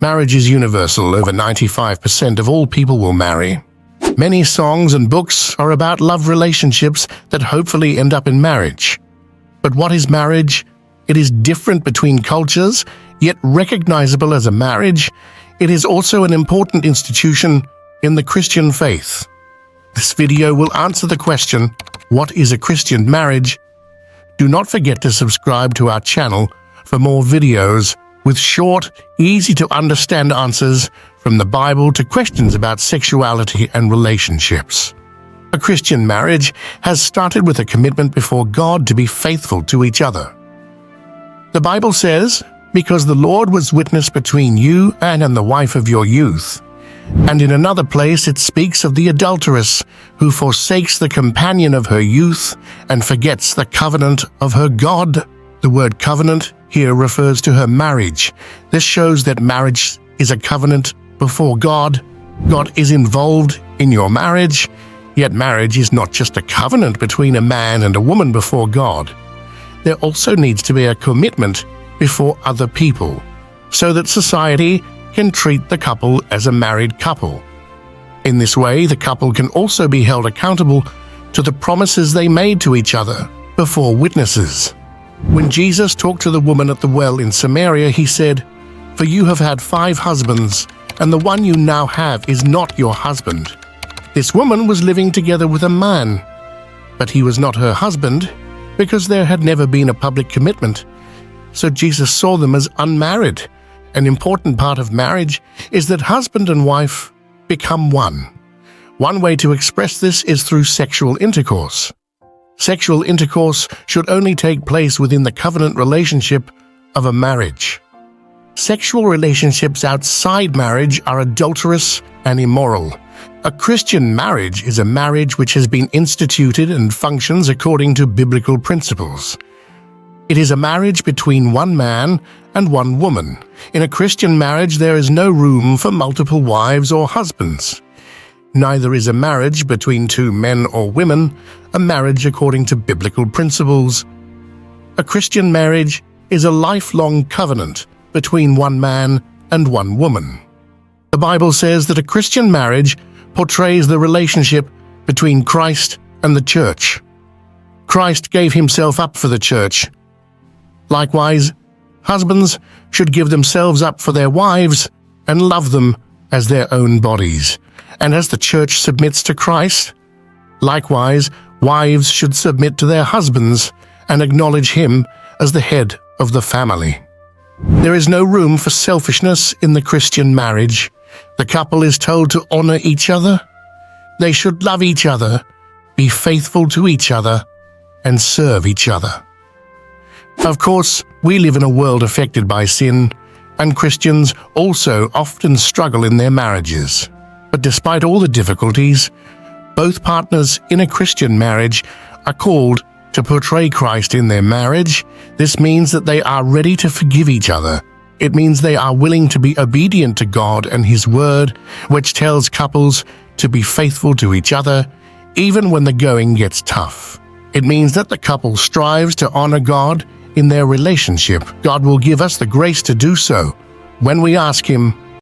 Marriage is universal. Over 95% of all people will marry. Many songs and books are about love relationships that hopefully end up in marriage. But what is marriage? It is different between cultures, yet recognizable as a marriage. It is also an important institution in the Christian faith. This video will answer the question, what is a Christian marriage? Do not forget to subscribe to our channel for more videos with short, easy-to-understand answers from the Bible to questions about sexuality and relationships. A Christian marriage has started with a commitment before God to be faithful to each other. The Bible says, "Because the Lord was witness between you and the wife of your youth." And in another place it speaks of the adulteress who forsakes the companion of her youth and forgets the covenant of her God. The word covenant here refers to her marriage. This shows that marriage is a covenant before God. God is involved in your marriage, yet marriage is not just a covenant between a man and a woman before God. There also needs to be a commitment before other people, so that society can treat the couple as a married couple. In this way, the couple can also be held accountable to the promises they made to each other before witnesses. When Jesus talked to the woman at the well in Samaria, he said, "For you have had 5 husbands, and the one you now have is not your husband." This woman was living together with a man, but he was not her husband because there had never been a public commitment. So Jesus saw them as unmarried. An important part of marriage is that husband and wife become one. One way to express this is through sexual intercourse. Sexual intercourse should only take place within the covenant relationship of a marriage. Sexual relationships outside marriage are adulterous and immoral. A Christian marriage is a marriage which has been instituted and functions according to biblical principles. It is a marriage between one man and one woman. In a Christian marriage, there is no room for multiple wives or husbands. Neither is a marriage between 2 men or women a marriage according to biblical principles. A Christian marriage is a lifelong covenant between one man and one woman. The Bible says that a Christian marriage portrays the relationship between Christ and the church. Christ gave himself up for the church. Likewise, husbands should give themselves up for their wives and love them as their own bodies. And as the church submits to Christ, likewise, wives should submit to their husbands and acknowledge him as the head of the family. There is no room for selfishness in the Christian marriage. The couple is told to honor each other. They should love each other, be faithful to each other, and serve each other. Of course, we live in a world affected by sin, and Christians also often struggle in their marriages. But despite all the difficulties, both partners in a Christian marriage are called to portray Christ in their marriage. This means that they are ready to forgive each other. It means they are willing to be obedient to God and His Word, which tells couples to be faithful to each other, even when the going gets tough. It means that the couple strives to honor God in their relationship. God will give us the grace to do so when we ask Him